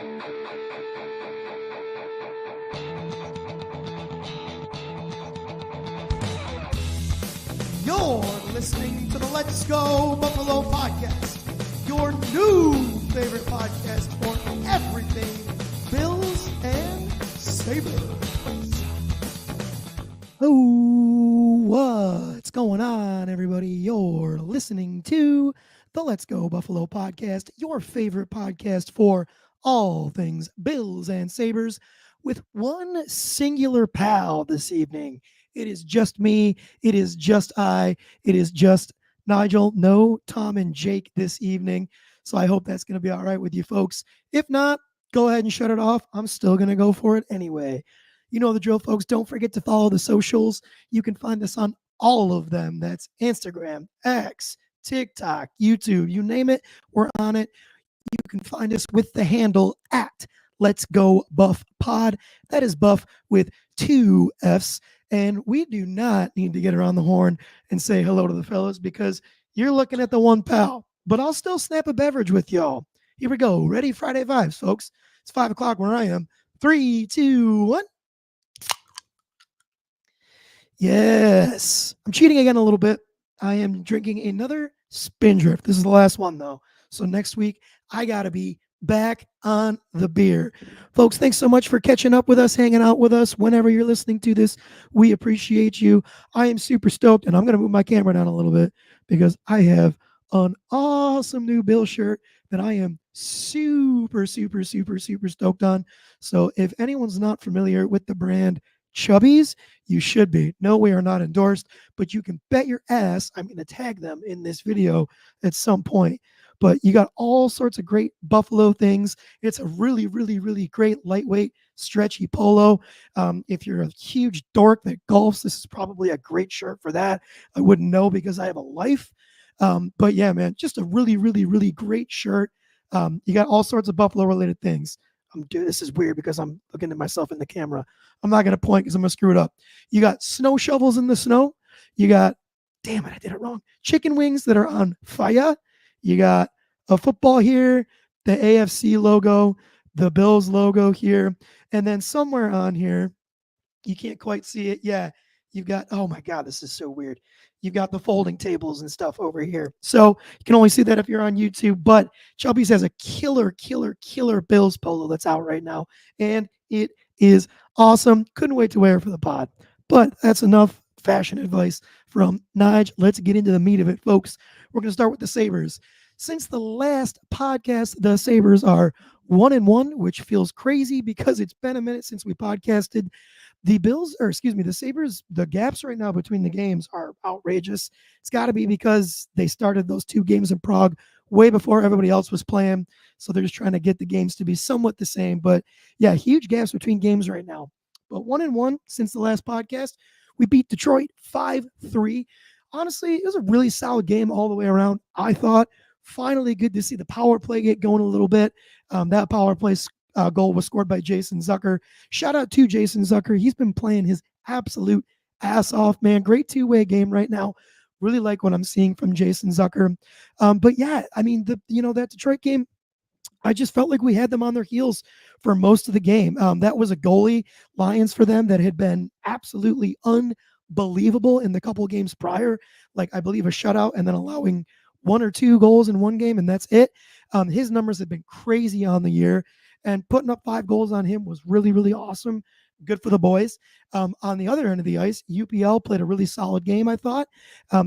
You're listening to the Let's Go Buffalo podcast, your new favorite podcast for everything Bills and Sabres. Oh, what's going on, everybody? You're listening to the Let's Go Buffalo podcast, your favorite podcast for all things Bills and Sabres, with one singular pal this evening. It is just me. It is just I. It is just Nigel. No Tom and Jake this evening. So I hope that's going to be all right with you folks. If not, go ahead and shut it off. I'm still going to go for it anyway. You know the drill, folks. Don't forget to follow the socials. You can find us on all of them. That's Instagram, X, TikTok, YouTube, you name it. We're on it. You can find us with the handle at Let's Go Buff Pod. That is Buff with 2 F's. And we do not need to get around the horn and say hello to the fellas because you're looking at the one pal. But I'll still snap a beverage with y'all. Here we go. Ready? Friday vibes, folks. It's 5 o'clock where I am. 3, 2, 1. Yes. I'm cheating again a little bit. I am drinking another Spindrift. This is the last one, though. So next week, I got to be back on the beer. Folks, thanks so much for catching up with us, hanging out with us whenever you're listening to this. We appreciate you. I am super stoked, and I'm going to move my camera down a little bit because I have an awesome new Bill shirt that I am super stoked on. So if anyone's not familiar with the brand Chubbies, you should be. No, we are not endorsed, but you can bet your ass I'm going to tag them in this video at some point. But you got all sorts of great Buffalo things. It's a really great lightweight, stretchy polo. If you're a huge dork that golfs, this is probably a great shirt for that. I wouldn't know because I have a life. But yeah, man, just a really great shirt. You got all sorts of Buffalo related things. This is weird because I'm looking at myself in the camera. I'm not going to point because I'm going to screw it up. You got snow shovels in the snow. You got, damn it, I did it wrong. Chicken wings that are on fire. You got a football here, the AFC logo, the Bills logo here, and then somewhere on here, you can't quite see it. Yeah, you've got, oh my God, this is so weird. You've got the folding tables and stuff over here. So you can only see that if you're on YouTube, but Chubby's has a killer Bills polo that's out right now, and it is awesome. Couldn't wait to wear it for the pod. But that's enough fashion advice from Nige. Let's get into the meat of it, folks. We're going to start with the Sabres. Since the last podcast, the Sabres are 1-1, which feels crazy because it's been a minute since we podcasted. The Sabres, the gaps right now between the games are outrageous. It's got to be because they started those 2 games in Prague way before everybody else was playing. So they're just trying to get the games to be somewhat the same. But yeah, huge gaps between games right now. But 1-1 since the last podcast. We beat Detroit 5-3. Honestly, it was a really solid game all the way around. I thought finally good to see the power play get going a little bit. That power play goal was scored by Jason Zucker. Shout out to Jason Zucker. He's been playing his absolute ass off, man. Great 2-way game right now. Really like what I'm seeing from Jason Zucker. But yeah, I mean, that Detroit game, I just felt like we had them on their heels for most of the game. That was a goalie, Lions, for them that had been absolutely unbelievable in the couple games prior. Like, I believe a shutout and then allowing 1 or 2 goals in one game, and that's it. His numbers have been crazy on the year, and putting up 5 goals on him was really awesome. Good for the boys. On the other end of the ice, UPL played a really solid game, I thought.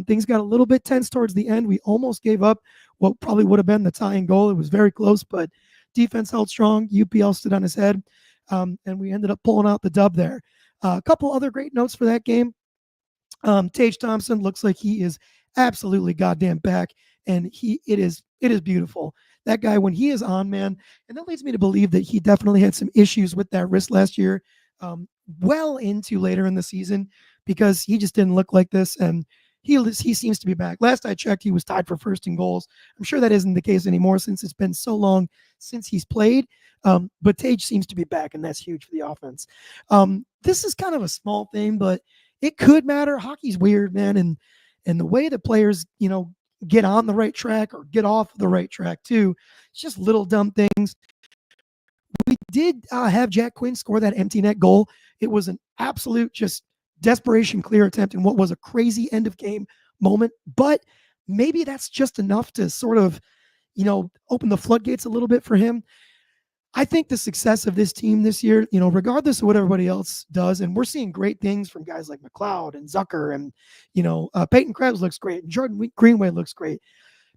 Things got a little bit tense towards the end. We almost gave up what probably would have been the tying goal. It was very close, but defense held strong. UPL stood on his head, and we ended up pulling out the dub there. A couple other great notes for that game. Tage Thompson looks like he is absolutely goddamn back, and it is beautiful. That guy, when he is on, man, and that leads me to believe that he definitely had some issues with that wrist last year, well into later in the season, because he just didn't look like this, and he seems to be back. Last I checked, he was tied for first in goals. I'm sure that isn't the case anymore since it's been so long since he's played, but Tage seems to be back, and that's huge for the offense. This is kind of a small thing, but it could matter. Hockey's weird, man, and the way that players, get on the right track or get off the right track too. It's just little dumb things. did have Jack Quinn score that empty net goal. It was an absolute just desperation clear attempt in what was a crazy end of game moment. But maybe that's just enough to sort of, open the floodgates a little bit for him. I think the success of this team this year, regardless of what everybody else does, and we're seeing great things from guys like McLeod and Zucker, and Peyton Krebs looks great, and Jordan Greenway looks great.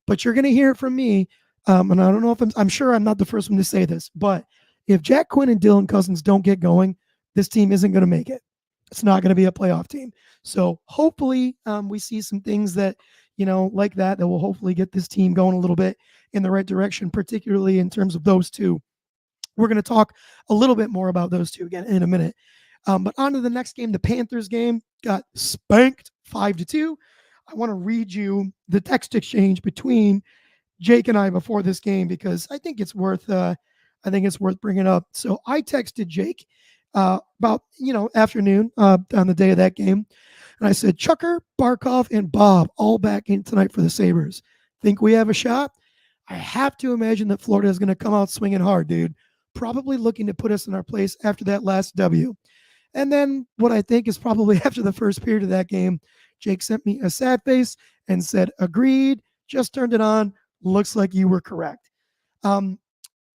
But you're going to hear it from me, and I don't know if I'm sure I'm not the first one to say this, but if Jack Quinn and Dylan Cousins don't get going, this team isn't going to make it. It's not going to be a playoff team. So hopefully we see some things that, like that will hopefully get this team going a little bit in the right direction, particularly in terms of those two. We're going to talk a little bit more about those two again in a minute. But on to the next game, the Panthers game got spanked 5-2. I want to read you the text exchange between Jake and I before this game because I think it's worth bringing up. So I texted Jake about afternoon on the day of that game, and I said Chucker, Barkov, and Bob all back in tonight for the Sabres. Think we have a shot? I have to imagine that Florida is going to come out swinging hard, dude. Probably looking to put us in our place after that last W. And then what I think is probably after the first period of that game, Jake sent me a sad face and said, agreed, just turned it on. Looks like you were correct.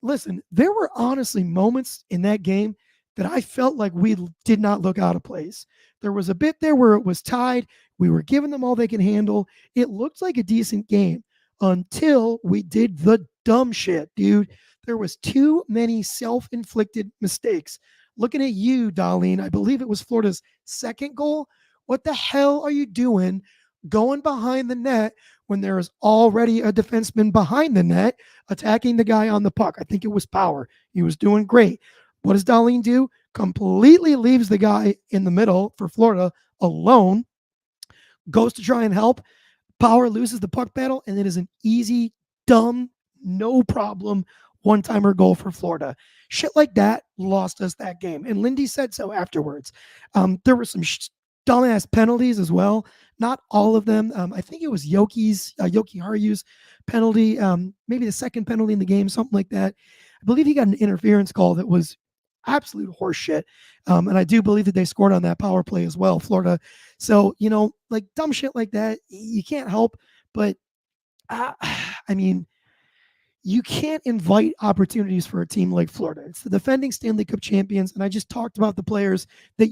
Listen, there were honestly moments in that game that I felt like we did not look out of place. There was a bit there where it was tied. We were giving them all they can handle. It looked like a decent game until we did the dumb shit, dude. There was too many self-inflicted mistakes. Looking at you, Darlene, I believe it was Florida's second goal. What the hell are you doing going behind the net when there is already a defenseman behind the net attacking the guy on the puck? I think it was Power. He was doing great. What does Darlene do? Completely leaves the guy in the middle for Florida alone, goes to try and help. Power loses the puck battle, and it is an easy, dumb, no problem one-timer goal for Florida. Shit like that lost us that game. And Lindy said so afterwards. There were some dumbass penalties as well. Not all of them. I think it was Yoki Haru's penalty, maybe the second penalty in the game, something like that. I believe he got an interference call that was absolute horseshit. And I do believe that they scored on that power play as well, Florida. So, like dumb shit like that, you can't help. But, I mean, you can't invite opportunities for a team like Florida. It's the defending Stanley Cup champions, and I just talked about the players that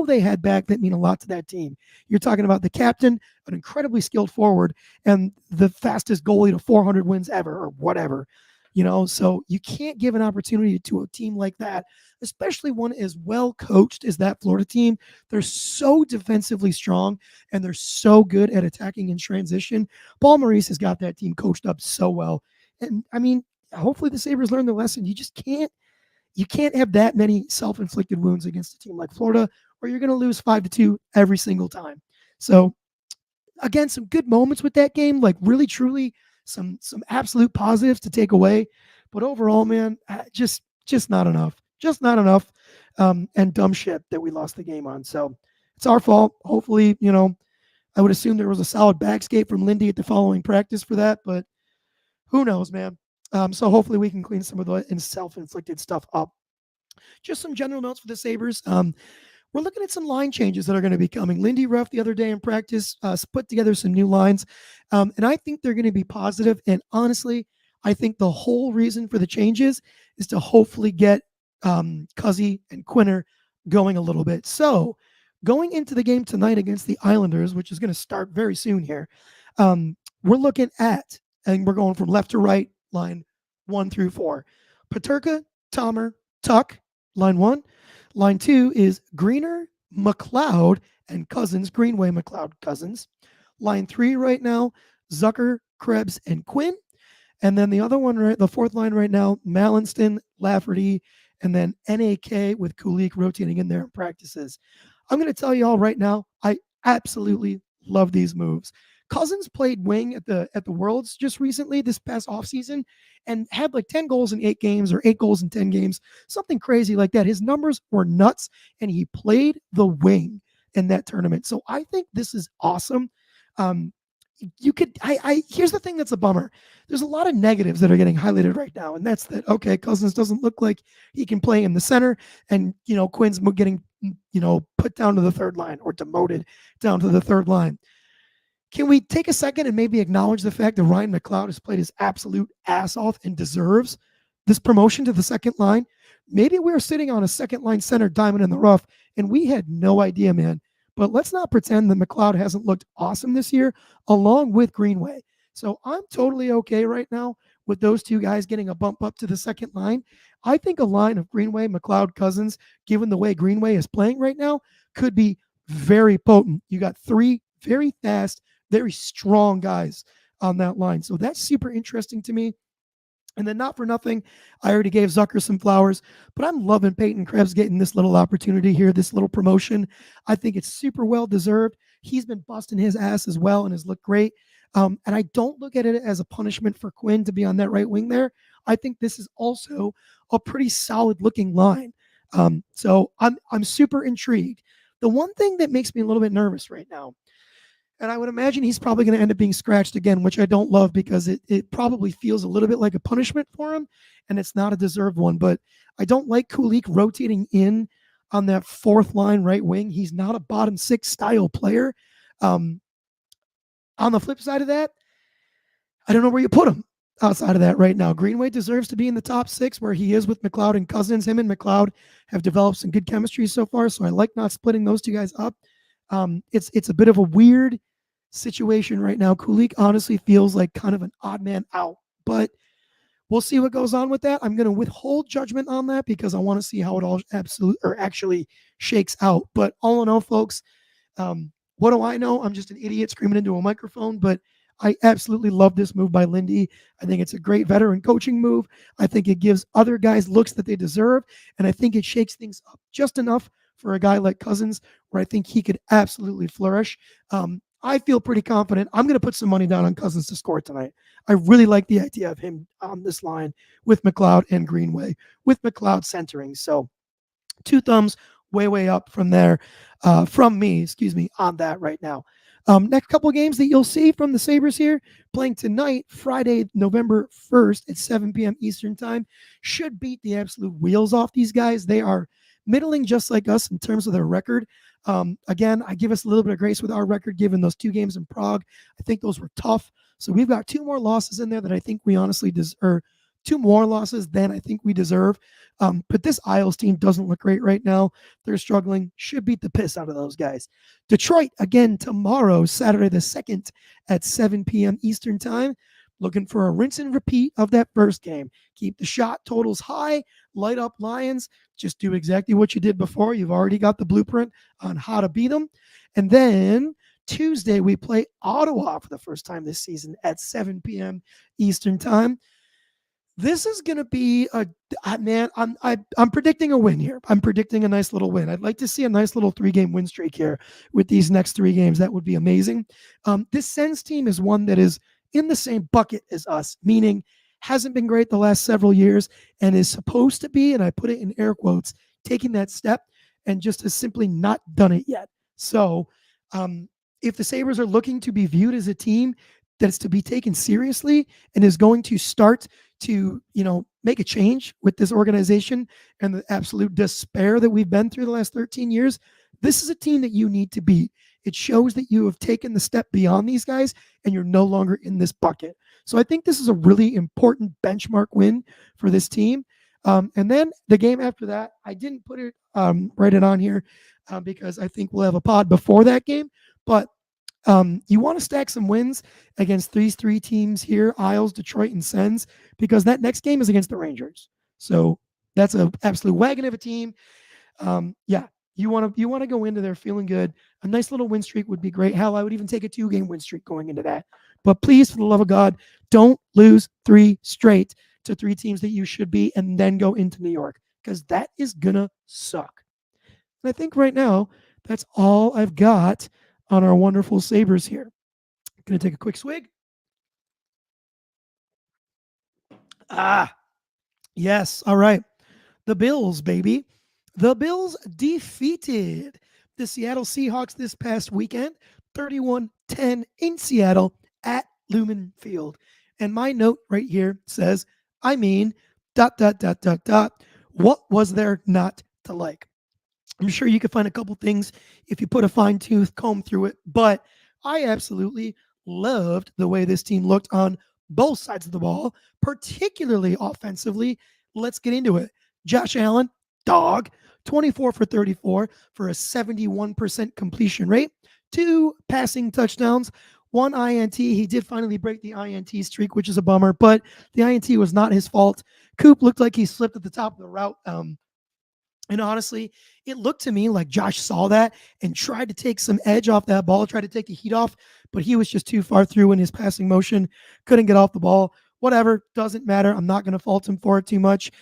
they had back that mean a lot to that team. You're talking about the captain, an incredibly skilled forward, and the fastest goalie to 400 wins ever or whatever. So you can't give an opportunity to a team like that, especially one as well coached as that Florida team. They're so defensively strong, and they're so good at attacking in transition. Paul Maurice has got that team coached up so well. And I mean, hopefully the Sabres learn their lesson. You just can't have that many self-inflicted wounds against a team like Florida, or you're going to lose 5-2 every single time. So again, some good moments with that game, like really, truly some absolute positives to take away. But overall, man, just not enough. Just not enough. And dumb shit that we lost the game on. So it's our fault. Hopefully, I would assume there was a solid backscape from Lindy at the following practice for that, but who knows, man? So hopefully we can clean some of the self-inflicted stuff up. Just some general notes for the Sabres. We're looking at some line changes that are going to be coming. Lindy Ruff the other day in practice put together some new lines, and I think they're going to be positive. And honestly, I think the whole reason for the changes is to hopefully get Cuzzy and Quinner going a little bit. So going into the game tonight against the Islanders, which is going to start very soon here, we're looking at, and we're going from left to right, line 1 through 4. Peterka, Tomer, Tuck, line 1. Line 2 is Greener, McLeod, and Cousins, Greenway, McLeod, Cousins. Line 3 right now, Zucker, Krebs, and Quinn. And then the other one, the fourth line right now, Mallinston, Lafferty, and then NAK with Kulik rotating in there in practices. I'm going to tell you all right now, I absolutely love these moves. Cousins played wing at the Worlds just recently this past offseason and had like 10 goals in 8 games or 8 goals in 10 games, something crazy like that. His numbers were nuts, and he played the wing in that tournament. So I think this is awesome. you could I here's the thing that's a bummer. There's a lot of negatives that are getting highlighted right now, and that's that okay, Cousins doesn't look like he can play in the center, and Quinn's getting put down to the third line or demoted down to the third line. Can we take a second and maybe acknowledge the fact that Ryan McLeod has played his absolute ass off and deserves this promotion to the second line? Maybe we're sitting on a second line center diamond in the rough, and we had no idea, man. But let's not pretend that McLeod hasn't looked awesome this year, along with Greenway. So I'm totally okay right now with those two guys getting a bump up to the second line. I think a line of Greenway, McLeod, Cousins, given the way Greenway is playing right now, could be very potent. You got three very fast, very strong guys on that line. So that's super interesting to me. And then, not for nothing, I already gave Zucker some flowers, but I'm loving Peyton Krebs getting this little opportunity here, this little promotion. I think it's super well deserved. He's been busting his ass as well and has looked great. And I don't look at it as a punishment for Quinn to be on that right wing there. I think this is also a pretty solid looking line. So I'm super intrigued. The one thing that makes me a little bit nervous right now, and I would imagine he's probably going to end up being scratched again, which I don't love because it probably feels a little bit like a punishment for him, and it's not a deserved one. But I don't like Kulik rotating in on that fourth line right wing. He's not a bottom six style player. On the flip side of that, I don't know where you put him outside of that right now. Greenway deserves to be in the top six where he is with McLeod and Cousins. Him and McLeod have developed some good chemistry so far, so I like not splitting those two guys up. It's a bit of a weird situation right now. Kulik honestly feels like kind of an odd man out, but we'll see what goes on with that. I'm going to withhold judgment on that because I want to see how it all actually shakes out. But all in all, folks, what do I know? I'm just an idiot screaming into a microphone, but I absolutely love this move by Lindy. I think it's a great veteran coaching move. I think it gives other guys looks that they deserve, and I think it shakes things up just enough for a guy like Cousins where I think he could absolutely flourish. I feel pretty confident. I'm going to put some money down on Cousins to score tonight. I really like the idea of him on this line with McLeod and Greenway, with McLeod centering. So 2 thumbs way up from there, from me, on that right now. Next couple of games that you'll see from the Sabres here, playing tonight, Friday, November 1st at 7 p.m. Eastern time, should beat the absolute wheels off these guys. They are middling just like us in terms of their record. Again, I give us a little bit of grace with our record given those 2 games in Prague. I think those were tough. So we've got 2 more losses in there that I think we honestly deserve. 2 more losses than I think we deserve. But this Isles team doesn't look great right now. They're struggling. Should beat the piss out of those guys. Detroit again tomorrow, Saturday the 2nd at 7 p.m. Eastern time. Looking for a rinse and repeat of that first game. Keep the shot totals high. Light up Lions. Just do exactly what you did before. You've already got the blueprint on how to beat them. And then Tuesday, we play Ottawa for the first time this season at 7 p.m. Eastern time. This is going to be man. I'm predicting a win here. I'm predicting a nice little win. I'd like to see a nice little 3-game win streak here with these next 3 games. That would be amazing. This Sens team is one that is in the same bucket as us, meaning hasn't been great the last several years and is supposed to be, and I put it in air quotes, taking that step and just has simply not done it yet. So if the Sabres are looking to be viewed as a team that's to be taken seriously and is going to start to, make a change with this organization and the absolute despair that we've been through the last 13 years, this is a team that you need to beat. It shows that you have taken the step beyond these guys and you're no longer in this bucket. So I think this is a really important benchmark win for this team. And then the game after that, I didn't put it, write it on here because I think we'll have a pod before that game. But you want to stack some wins against these 3 teams here, Isles, Detroit, and Sens, because that next game is against the Rangers. So that's an absolute wagon of a team. You want to go into there feeling good. A nice little win streak would be great. Hell, I would even take a 2-game win streak going into that. But please, for the love of God, don't lose 3 straight to 3 teams that you should be and then go into New York, because that is going to suck. And I think right now, that's all I've got on our wonderful Sabres here. Going to take a quick swig. Yes. All right. The Bills, baby. The Bills defeated the Seattle Seahawks this past weekend, 31-10 in Seattle at Lumen Field. And my note right here says, I mean, dot, dot, dot, dot, dot. What was there not to like? I'm sure you could find a couple things if you put a fine tooth comb through it, but I absolutely loved the way this team looked on both sides of the ball, particularly offensively. Let's get into it. Josh Allen, dog, 24 for 34 for a 71% completion rate, 2 passing touchdowns, 1 INT. He did finally break the INT streak, which is a bummer, but the INT was not his fault. Coop looked like he slipped at the top of the route. And honestly, it looked to me like Josh saw that and tried to take some edge off that ball, tried to take the heat off, but he was just too far through in his passing motion, couldn't get off the ball. Whatever, doesn't matter. I'm not going to fault him for it too much.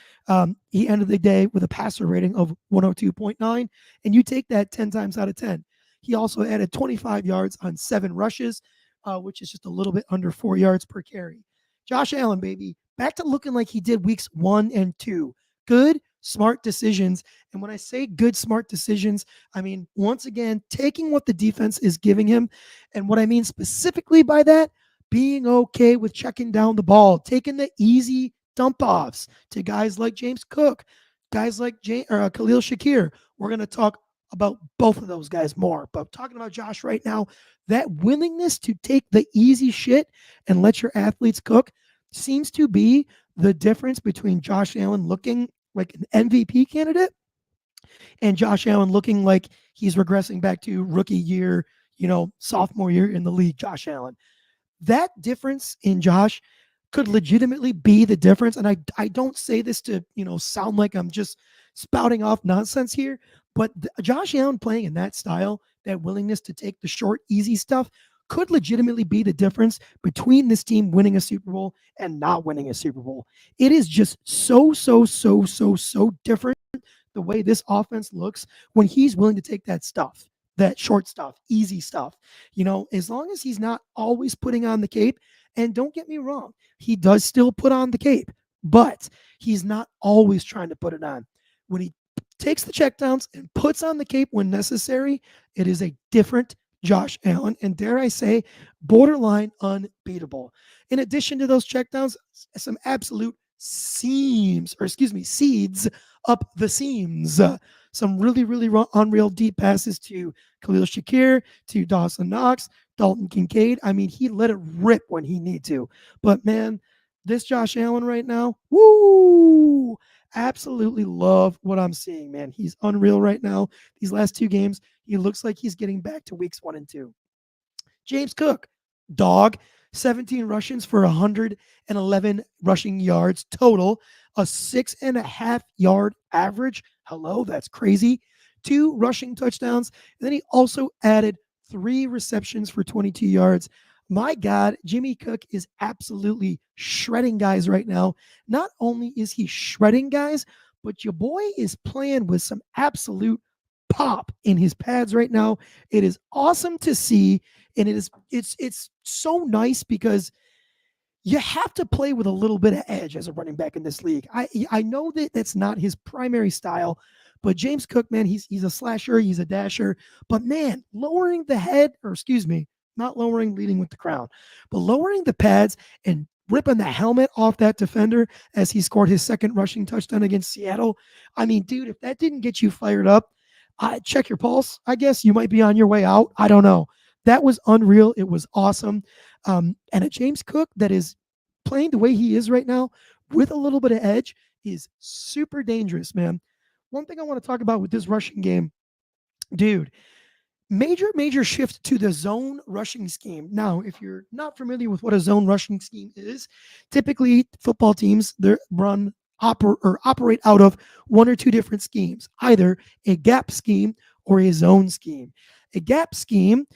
He ended the day with a passer rating of 102.9, and you take that 10 times out of 10. He also added 25 yards on 7 rushes, which is just a little bit under 4 yards per carry. Josh Allen, baby, back to looking like he did weeks 1 and 2. Good, smart decisions. And when I say good, smart decisions, I mean, once again, taking what the defense is giving him. And what I mean specifically by that, being okay with checking down the ball, taking the easy dump offs to guys like James Cook, guys like Khalil Shakir. We're going to talk about both of those guys more. But talking about Josh right now, that willingness to take the easy shit and let your athletes cook seems to be the difference between Josh Allen looking like an MVP candidate and Josh Allen looking like he's regressing back to rookie year, sophomore year in the league, Josh Allen. That difference in Josh could legitimately be the difference. And I don't say this to, sound like I'm just spouting off nonsense here, but Josh Allen playing in that style, that willingness to take the short, easy stuff could legitimately be the difference between this team winning a Super Bowl and not winning a Super Bowl. It is just so different the way this offense looks when he's willing to take that stuff, that short stuff, easy stuff. As long as he's not always putting on the cape, and don't get me wrong, he does still put on the cape, but he's not always trying to put it on. When he takes the checkdowns and puts on the cape when necessary, it is a different Josh Allen, and dare I say, borderline unbeatable. In addition to those checkdowns, some absolute seeds up the seams. Some really unreal deep passes to Khalil Shakir, to Dawson Knox, Dalton Kincaid. I mean, he let it rip when he need to. But man, this Josh Allen right now, woo! Absolutely love what I'm seeing, man. He's unreal right now. These last 2 games, he looks like he's getting back to weeks 1 and 2. James Cook, dog, 17 rushings for 111 rushing yards total, a 6.5 yard average. Hello, that's crazy. 2 rushing touchdowns. And then he also added 3 receptions for 22 yards. My God, Jimmy Cook is absolutely shredding guys right now. Not only is he shredding guys, but your boy is playing with some absolute pop in his pads right now. It is awesome to see, and it's so nice because you have to play with a little bit of edge as a running back in this league. I know that that's not his primary style, but James Cook, man, he's a slasher, he's a dasher, but man, lowering the head, or excuse me, not lowering, leading with the crown, but lowering the pads and ripping the helmet off that defender as he scored his 2nd rushing touchdown against Seattle. I mean, dude, if that didn't get you fired up, check your pulse. I guess you might be on your way out. I don't know. That was unreal. It was awesome. And a James Cook that is playing the way he is right now with a little bit of edge is super dangerous, man. One thing I want to talk about with this rushing game, dude, major shift to the zone rushing scheme. Now, if you're not familiar with what a zone rushing scheme is, typically football teams they operate out of 1 or 2 different schemes, either a gap scheme or a zone scheme. A gap scheme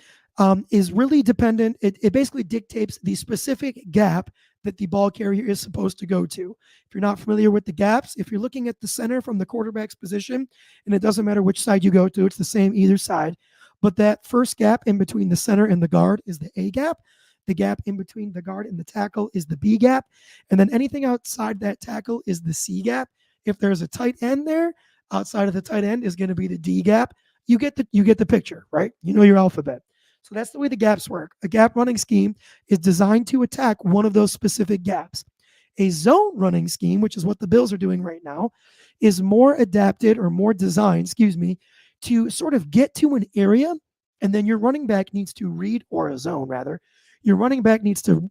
is really dependent. It basically dictates the specific gap that the ball carrier is supposed to go to. If you're not familiar with the gaps, if you're looking at the center from the quarterback's position, and it doesn't matter which side you go to, it's the same either side. But that first gap in between the center and the guard is the A gap. The gap in between the guard and the tackle is the B gap. And then anything outside that tackle is the C gap. If there's a tight end there, outside of the tight end is going to be the D gap. You get the picture, right? You know your alphabet. So that's the way the gaps work. A gap running scheme is designed to attack one of those specific gaps. A zone running scheme, which is what the Bills are doing right now, is more adapted or more designed, to sort of get to an area, and then your running back needs to read, or a zone rather, your running back needs to,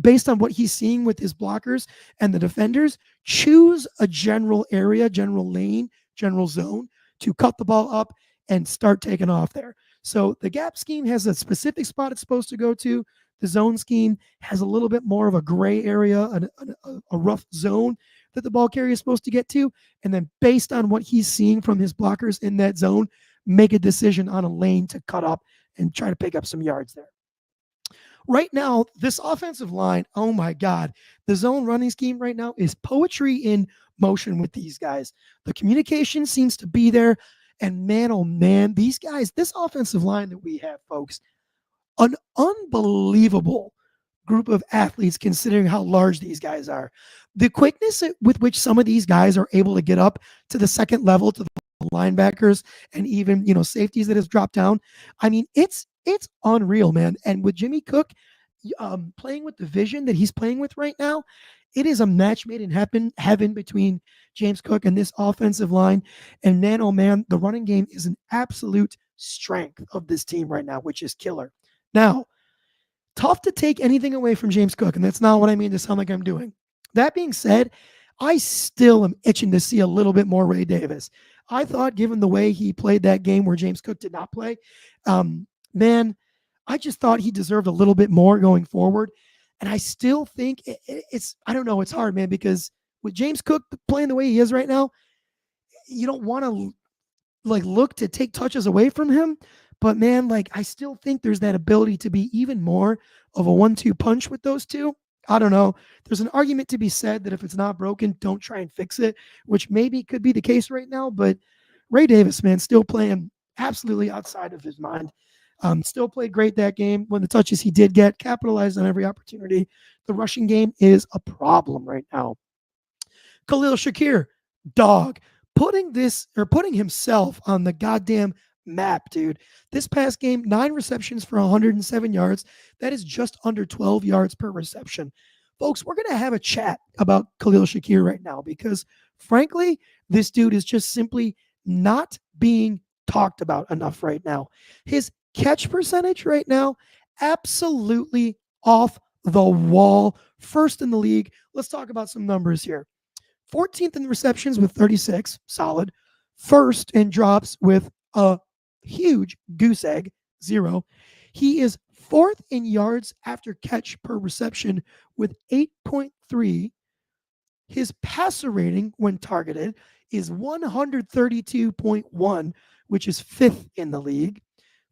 based on what he's seeing with his blockers and the defenders, choose a general area, general lane, general zone to cut the ball up and start taking off there. So the gap scheme has a specific spot it's supposed to go to. The zone scheme has a little bit more of a gray area, a rough zone that the ball carrier is supposed to get to. And then based on what he's seeing from his blockers in that zone, make a decision on a lane to cut up and try to pick up some yards there. Right now, this offensive line, oh my God, the zone running scheme right now is poetry in motion with these guys. The communication seems to be there. And man, oh man, these guys, this offensive line that we have, folks, an unbelievable group of athletes considering how large these guys are. The quickness with which some of these guys are able to get up to the second level, to the linebackers and even, safeties that has dropped down. I mean, it's unreal, man. And with Jimmy Cook playing with the vision that he's playing with right now, it is a match made in heaven between James Cook and this offensive line. And man, oh man, the running game is an absolute strength of this team right now, which is killer. Now, tough to take anything away from James Cook, and that's not what I mean to sound like I'm doing. That being said, I still am itching to see a little bit more Ray Davis. I thought, given the way he played that game where James Cook did not play, man, I just thought he deserved a little bit more going forward. And I still think it's, I don't know, it's hard, man, because with James Cook playing the way he is right now, you don't want to look to take touches away from him. But man, I still think there's that ability to be even more of a 1-2 punch with those two. I don't know. There's an argument to be said that if it's not broken, don't try and fix it, which maybe could be the case right now. But Ray Davis, man, still playing absolutely outside of his mind. Still played great that game. When the touches he did get, capitalized on every opportunity. The rushing game is a problem right now. Khalil Shakir, dog, putting himself on the goddamn map, dude. This past game, 9 receptions for 107 yards. That is just under 12 yards per reception. Folks, we're going to have a chat about Khalil Shakir right now because, frankly, this dude is just simply not being talked about enough right now. His catch percentage right now, absolutely off the wall. First in the league. Let's talk about some numbers here. 14th in receptions with 36, solid. First in drops with a huge goose egg, 0. He is 4th in yards after catch per reception with 8.3. His passer rating when targeted is 132.1, which is 5th in the league.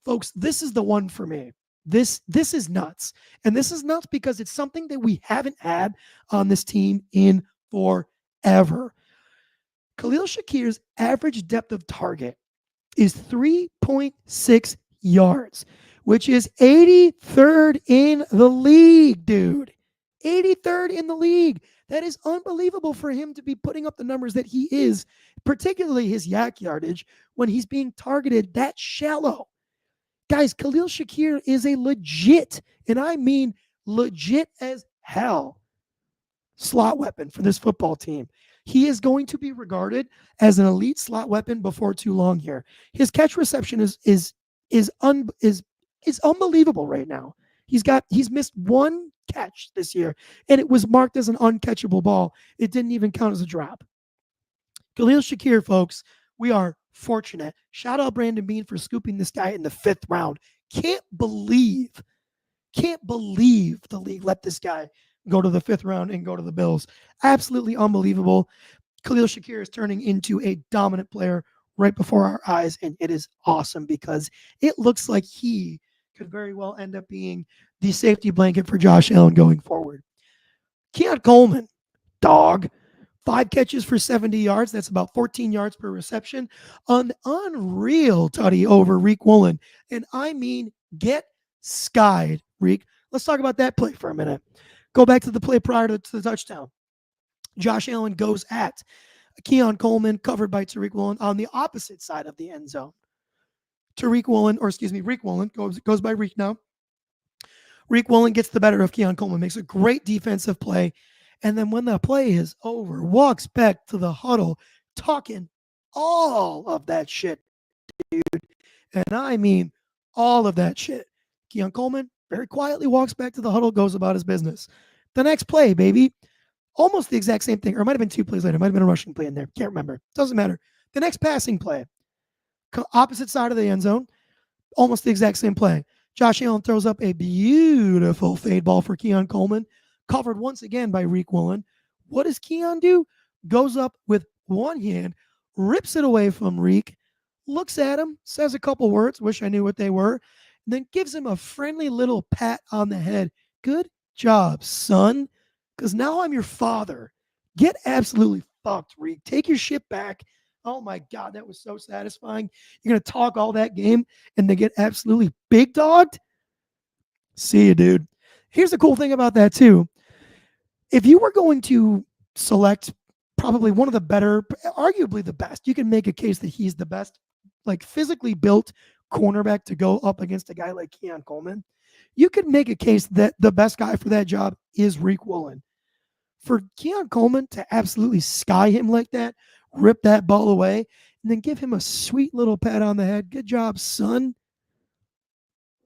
Folks, this is the one for me. This is nuts. And this is nuts because it's something that we haven't had on this team in forever. Khalil Shakir's average depth of target is 3.6 yards, which is 83rd in the league, dude. 83rd in the league. That is unbelievable for him to be putting up the numbers that he is, particularly his yak yardage, when he's being targeted that shallow. Guys, Khalil Shakir is a legit, and I mean legit as hell, slot weapon for this football team. He is going to be regarded as an elite slot weapon before too long here. His catch reception is unbelievable right now. He's missed one catch this year, and it was marked as an uncatchable ball. It didn't even count as a drop. Khalil Shakir, folks, we are fortunate. Shout out Brandon Beane for scooping this guy in the 5th round. Can't believe the league let this guy go to the 5th round and go to the Bills. Absolutely unbelievable. Khalil Shakir is turning into a dominant player right before our eyes, and it is awesome because it looks like he could very well end up being the safety blanket for Josh Allen going forward. Keon Coleman, dog. 5 catches for 70 yards. That's about 14 yards per reception. An unreal tutty over Reek Woolen. And I mean, get skied, Reek. Let's talk about that play for a minute. Go back to the play prior to the touchdown. Josh Allen goes at Keon Coleman, covered by Tariq Woolen on the opposite side of the end zone. to Reek Woolen, Reek Woolen, goes by Reek now. Reek Woolen gets the better of Keon Coleman, makes a great defensive play. And then when the play is over, walks back to the huddle, talking all of that shit, dude. And I mean all of that shit. Keon Coleman very quietly walks back to the huddle, goes about his business. The next play, baby, almost the exact same thing. Or it might have been 2 plays later. It might have been a rushing play in there. Can't remember. Doesn't matter. The next passing play, opposite side of the end zone, almost the exact same play. Josh Allen throws up a beautiful fade ball for Keon Coleman, covered once again by Reek Woolen. What does Keon do? Goes up with one hand, rips it away from Reek, looks at him, says a couple words, wish I knew what they were, and then gives him a friendly little pat on the head. Good job, son, because now I'm your father. Get absolutely fucked, Reek. Take your shit back. Oh my God, that was so satisfying. You're going to talk all that game and then get absolutely big dogged? See you, dude. Here's the cool thing about that, too. If you were going to select probably one of the better, arguably the best, you can make a case that he's the best, like physically built cornerback to go up against a guy like Keon Coleman. You could make a case that the best guy for that job is Reek Woolen. For Keon Coleman to absolutely sky him like that, rip that ball away, and then give him a sweet little pat on the head. Good job, son.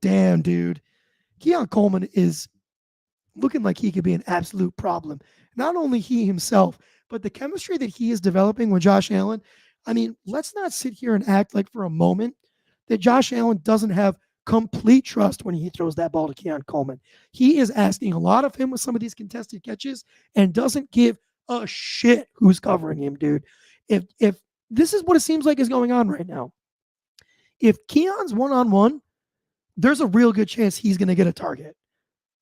Damn, dude. Keon Coleman is looking like he could be an absolute problem. Not only he himself, but the chemistry that he is developing with Josh Allen. I mean, let's not sit here and act like for a moment that Josh Allen doesn't have complete trust when he throws that ball to Keon Coleman. He is asking a lot of him with some of these contested catches and doesn't give a shit who's covering him, dude. If this is what it seems like is going on right now, if Keon's one-on-one, there's a real good chance he's going to get a target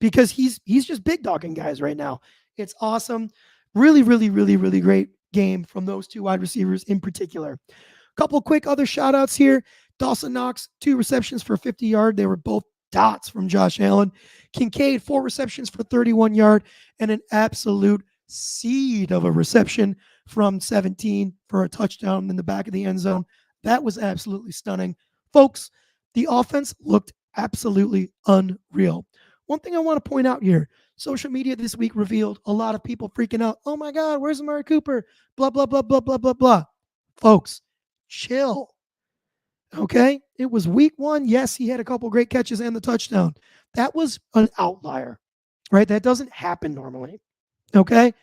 because he's just big dogging guys right now. It's awesome. Really, really, really, really great game from those 2 wide receivers in particular. Couple quick other shout outs here. Dawson Knox, 2 receptions for 50 yards. They were both dots from Josh Allen. Kincaid, 4 receptions for 31 yards and an absolute seed of a reception from 17 for a touchdown in the back of the end zone. That was absolutely stunning. Folks, the offense looked absolutely unreal. One thing I want to point out here, social media this week revealed a lot of people freaking out. Oh my God, where's Amari Cooper? Blah, blah, blah, blah, blah, blah, blah. Folks, chill. Okay? It was week 1. Yes, he had a couple great catches and the touchdown. That was an outlier, right? That doesn't happen normally. Okay?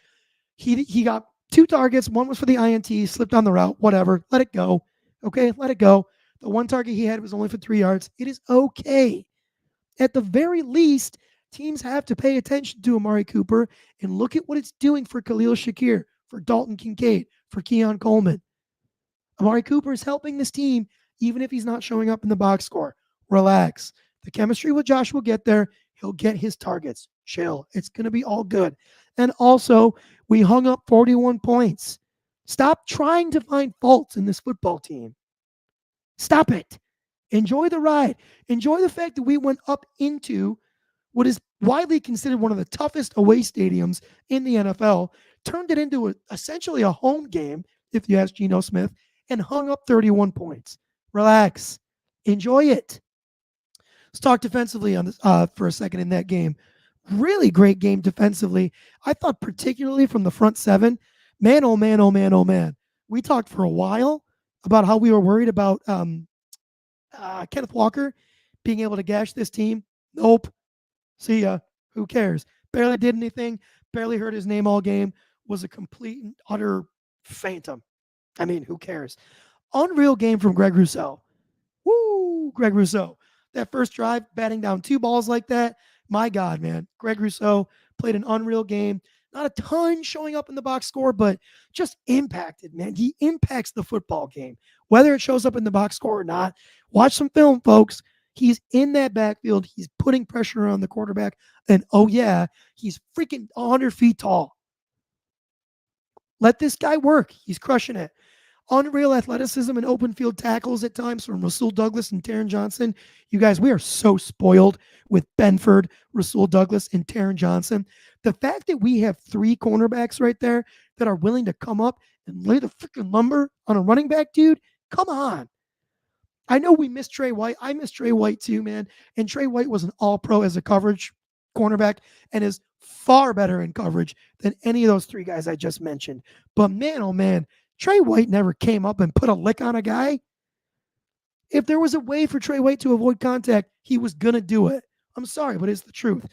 He got 2 targets. One was for the INT, slipped on the route, whatever. Let it go. Okay? Let it go. The 1 target he had was only for 3 yards. It is okay. At the very least, teams have to pay attention to Amari Cooper and look at what it's doing for Khalil Shakir, for Dalton Kincaid, for Keon Coleman. Amari Cooper is helping this team even if he's not showing up in the box score. Relax. The chemistry with Josh will get there. He'll get his targets. Chill. It's going to be all good. And also, we hung up 41 points. Stop trying to find faults in this football team. Stop it. Enjoy the ride. Enjoy the fact that we went up into what is widely considered one of the toughest away stadiums in the NFL, turned it into essentially a home game, if you ask Geno Smith, and hung up 31 points. Relax. Enjoy it. Let's talk defensively on this for a second in that game. Really great game defensively. I thought particularly from the front 7, man, oh man, oh man, oh man. We talked for a while about how we were worried about Kenneth Walker being able to gash this team. Nope. See ya. Who cares? Barely did anything. Barely heard his name all game. Was a complete and utter phantom. I mean, who cares? Unreal game from Greg Rousseau. Woo, Greg Rousseau. That first drive, batting down 2 balls like that. My God, man. Greg Rousseau played an unreal game. Not a ton showing up in the box score, but just impacted, man. He impacts the football game. Whether it shows up in the box score or not, watch some film, folks. He's in that backfield. He's putting pressure on the quarterback. And oh, yeah, he's freaking 100 feet tall. Let this guy work. He's crushing it. Unreal athleticism and open field tackles at times from Rasul Douglas and Taron Johnson. You guys, we are so spoiled with Benford, Rasul Douglas, and Taron Johnson. The fact that we have 3 cornerbacks right there that are willing to come up and lay the freaking lumber on a running back, dude, come on. I know we miss Trey White. I miss Trey White too, man. And Trey White was an all-pro as a coverage cornerback and is far better in coverage than any of those three guys I just mentioned. But man, oh man, Trey White never came up and put a lick on a guy. If there was a way for Trey White to avoid contact, he was going to do it. I'm sorry, but it's the truth.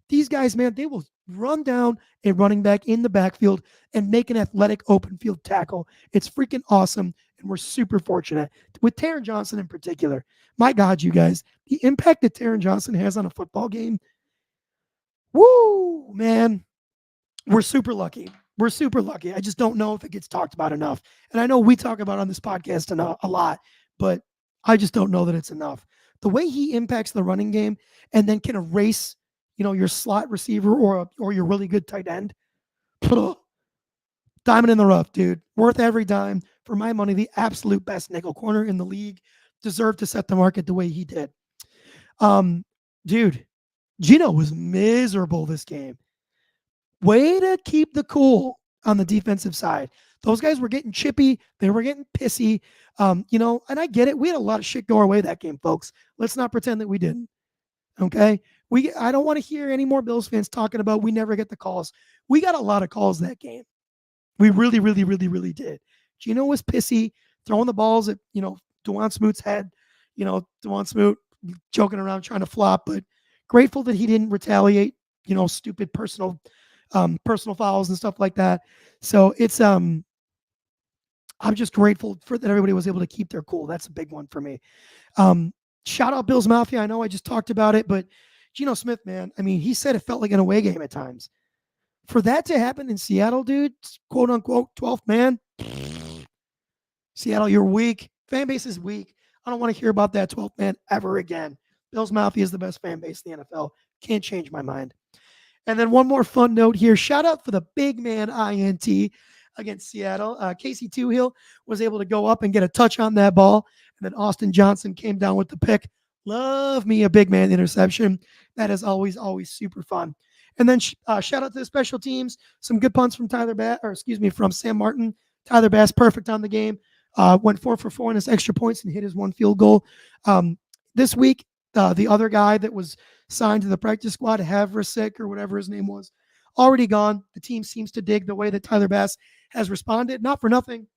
These guys, man, they will run down a running back in the backfield and make an athletic open field tackle. It's freaking awesome, and we're super fortunate. With Taron Johnson in particular, my God, you guys, the impact that Taron Johnson has on a football game, woo, man, we're super lucky. We're super lucky. I just don't know if it gets talked about enough. And I know we talk about it on this podcast a lot, but I just don't know that it's enough. The way he impacts the running game and then can erase, your slot receiver or your really good tight end. Diamond in the rough, dude. Worth every dime. For my money, the absolute best nickel corner in the league. Deserved to set the market the way he did. Dude, Gino was miserable this game. Way to keep the cool on the defensive side. Those guys were getting chippy. They were getting pissy. And I get it. We had a lot of shit go our way that game, folks. Let's not pretend that we didn't. Okay? I don't want to hear any more Bills fans talking about we never get the calls. We got a lot of calls that game. We really, really, really, really did. Gino was pissy, throwing the balls at, Dewan Smoot's head. Dewan Smoot joking around trying to flop, but grateful that he didn't retaliate, stupid personal fouls and stuff like that. So it's I'm just grateful for that everybody was able to keep their cool. That's a big one for me. Shout out Bills Mafia. I know I just talked about it, but Geno Smith, man, I mean, he said it felt like an away game at times. For that to happen in Seattle, dude, quote unquote, 12th man, Seattle, you're weak. Fan base is weak. I don't want to hear about that 12th man ever again. Bills Mafia is the best fan base in the NFL. Can't change my mind. And then one more fun note here. Shout out for the big man INT against Seattle. Casey Toohill was able to go up and get a touch on that ball. And then Austin Johnson came down with the pick. Love me a big man interception. That is always, always super fun. And then shout out to the special teams. Some good punts from from Sam Martin. Tyler Bass, perfect on the game. Went 4 for 4 in his extra points and hit his one field goal. This week, the other guy that was signed to the practice squad, Havrasik or whatever his name was, already gone. The team seems to dig the way that Tyler Bass has responded. Not for nothing.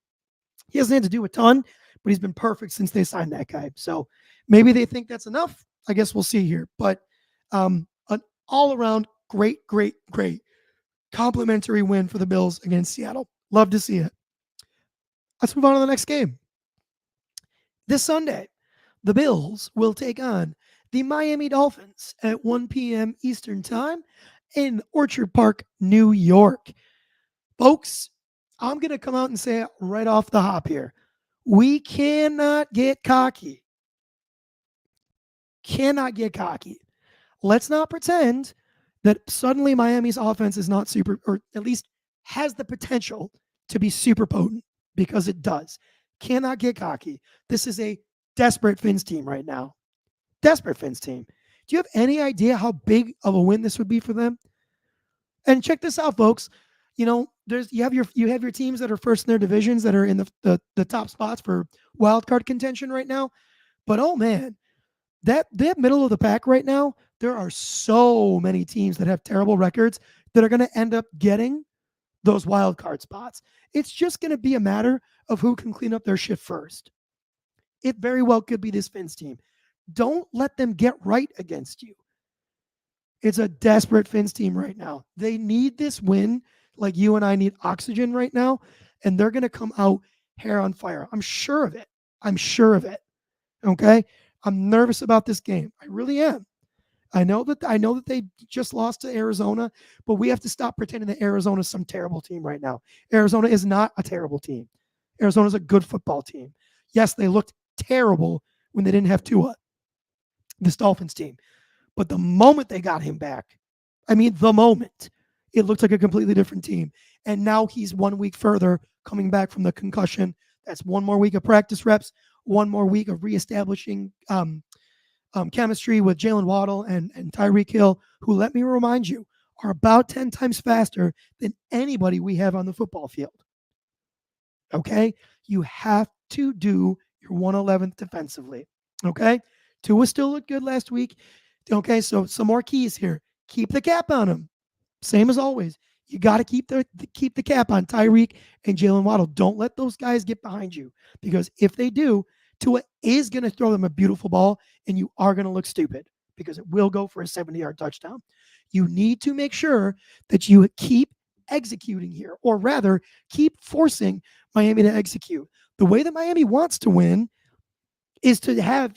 He hasn't had to do a ton, but he's been perfect since they signed that guy. So maybe they think that's enough. I guess we'll see here. But an all-around great complimentary win for the Bills against Seattle. Love to see it. Let's move on to the next game. This Sunday, the Bills will take on the Miami Dolphins at 1 p.m. Eastern Time in Orchard Park, New York. Folks, I'm going to come out and say it right off the hop here. We cannot get cocky. Cannot get cocky. Let's not pretend that suddenly Miami's offense is not super, or at least has the potential to be super potent, because it does. Cannot get cocky. This is a desperate Fins team right now. Desperate Fins team. Do you have any idea how big of a win this would be for them? And check this out, folks. You have your teams that are first in their divisions that are in the top spots for wild card contention right now. But oh man, that middle of the pack right now, there are so many teams that have terrible records that are going to end up getting those wild card spots. It's just going to be a matter of who can clean up their shit first. It very well could be this Fins team. Don't let them get right against you. It's a desperate Fins team right now. They need this win like you and I need oxygen right now, and they're going to come out hair on fire. I'm sure of it. Okay? I'm nervous about this game. I really am. I know that they just lost to Arizona, but we have to stop pretending that Arizona is some terrible team right now. Arizona is not a terrible team. Arizona is a good football team. Yes, they looked terrible when they didn't have Tua, this Dolphins team. But the moment they got him back, it looked like a completely different team. And now he's 1 week further coming back from the concussion. That's one more week of practice reps, one more week of reestablishing chemistry with Jalen Waddle and Tyreek Hill, who, let me remind you, are about 10 times faster than anybody we have on the football field. Okay? You have to do your 111th defensively. Okay. Tua still looked good last week. Okay. So some more keys here. Keep the cap on him. Same as always. You got to keep the cap on Tyreek and Jalen Waddle. Don't let those guys get behind you, because if they do, Tua is going to throw them a beautiful ball and you are going to look stupid because it will go for a 70-yard touchdown. You need to make sure that you keep executing here, or rather, keep forcing Miami to execute. The way that Miami wants to win is to have,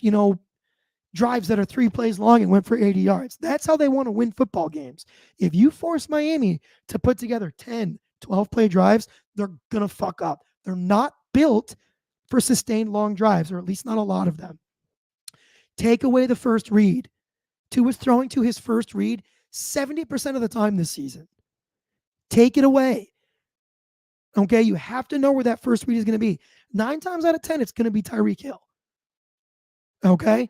drives that are 3 plays long and went for 80 yards. That's how they want to win football games. If you force Miami to put together 10, 12 play drives, they're going to fuck up. They're not built for sustained long drives, or at least not a lot of them. Take away the first read. Tua's throwing to his first read 70% of the time this season. Take it away. Okay, you have to know where that first read is going to be. 9 times out of 10, it's going to be Tyreek Hill. Okay,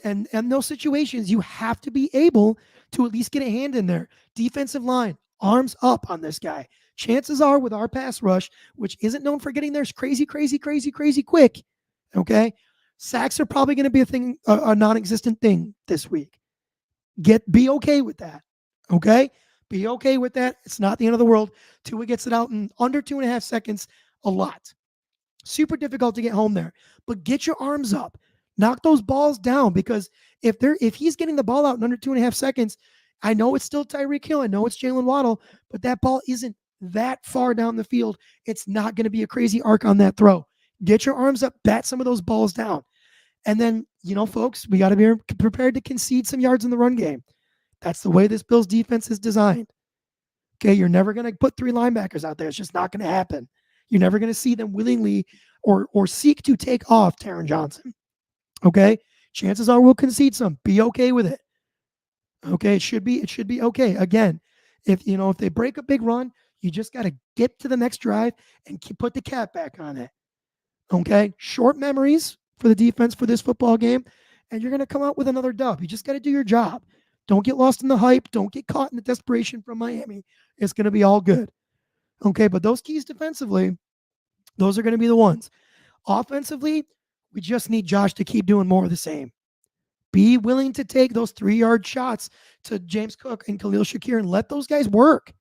and those situations, you have to be able to at least get a hand in there. Defensive line, arms up on this guy. Chances are, with our pass rush, which isn't known for getting there crazy, crazy, crazy, crazy quick. Okay, sacks are probably going to be a non-existent thing this week. Be okay with that. Okay, be okay with that. It's not the end of the world. Tua gets it out in under 2.5 seconds. A lot. Super difficult to get home there, but get your arms up. Knock those balls down, because if he's getting the ball out in under 2.5 seconds, I know it's still Tyreek Hill, I know it's Jalen Waddle, but that ball isn't that far down the field. It's not going to be a crazy arc on that throw. Get your arms up, bat some of those balls down. And then, folks, we got to be prepared to concede some yards in the run game. That's the way this Bills defense is designed. Okay, you're never going to put 3 linebackers out there. It's just not going to happen. You're never going to see them willingly or seek to take off Taron Johnson. Okay, chances are we'll concede some. Be okay with it. Okay, it should be okay. Again, if they break a big run, you just got to get to the next drive and put the cap back on it. Okay, short memories for the defense for this football game, and you're going to come out with another dub. You just got to do your job. Don't get lost in the hype. Don't get caught in the desperation from Miami. It's going to be all good. Okay, but those keys defensively, those are going to be the ones. Offensively, we just need Josh to keep doing more of the same. Be willing to take those 3-yard shots to James Cook and Khalil Shakir and let those guys work.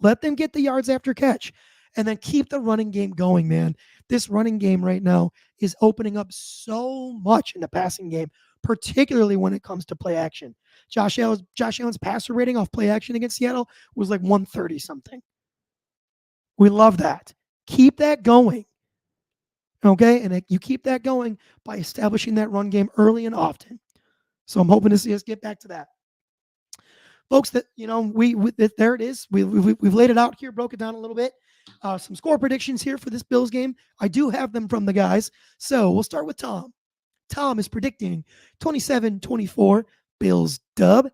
Let them get the yards after catch. And then keep the running game going, man. This running game right now is opening up so much in the passing game, particularly when it comes to play action. Josh Allen's passer rating off play action against Seattle was like 130 something. We love that. Keep that going. Okay, and you keep that going by establishing that run game early and often. So I'm hoping to see us get back to that, folks. That we there it is. We've laid it out here, broke it down a little bit. Some score predictions here for this Bills game. I do have them from the guys. So we'll start with Tom. Tom is predicting 27-24 Bills dub.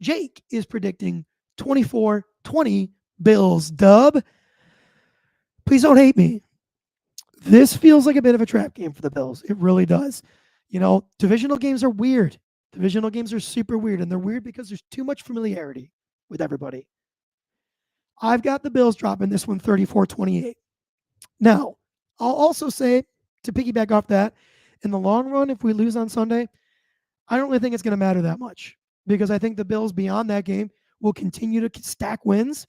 Jake is predicting 24-20 Bills dub. Please don't hate me. This feels like a bit of a trap game for the Bills. It really does. Divisional games are weird. Divisional games are super weird, and they're weird because there's too much familiarity with everybody. I've got the Bills dropping this one 34-28. Now, I'll also say, to piggyback off that, in the long run, if we lose on Sunday, I don't really think it's going to matter that much, because I think the Bills beyond that game will continue to stack wins,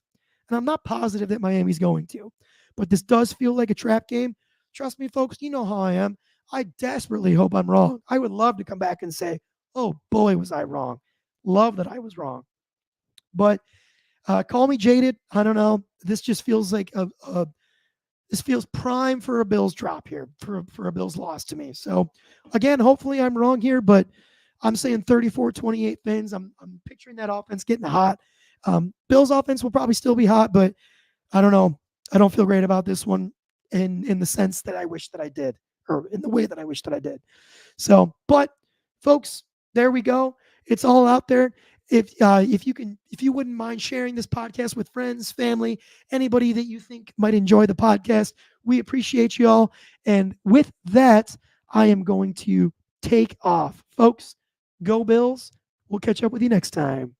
and I'm not positive that Miami's going to. But this does feel like a trap game. Trust me, folks, you know how I am. I desperately hope I'm wrong. I would love to come back and say, oh boy, was I wrong. Love that I was wrong. But call me jaded. I don't know. This just feels like this feels prime for a Bills drop here, for a Bills loss to me. So again, hopefully I'm wrong here, but I'm saying 34-28 Fins. I'm picturing that offense getting hot. Bills offense will probably still be hot, but I don't know. I don't feel great about this one in the sense that I wish that I did, or in the way that I wish that I did. So, but folks, there we go. It's all out there. If you wouldn't mind sharing this podcast with friends, family, anybody that you think might enjoy the podcast, we appreciate you all. And with that, I am going to take off. Folks, go Bills. We'll catch up with you next time.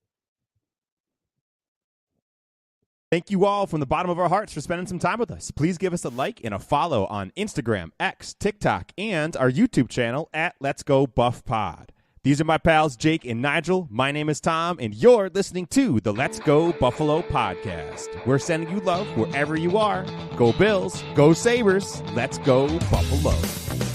Thank you all from the bottom of our hearts for spending some time with us. Please give us a like and a follow on Instagram, X, TikTok, and our YouTube channel at Let's Go Buff Pod. These are my pals, Jake and Nigel. My name is Tom, and you're listening to the Let's Go Buffalo podcast. We're sending you love wherever you are. Go Bills, go Sabres, let's go Buffalo.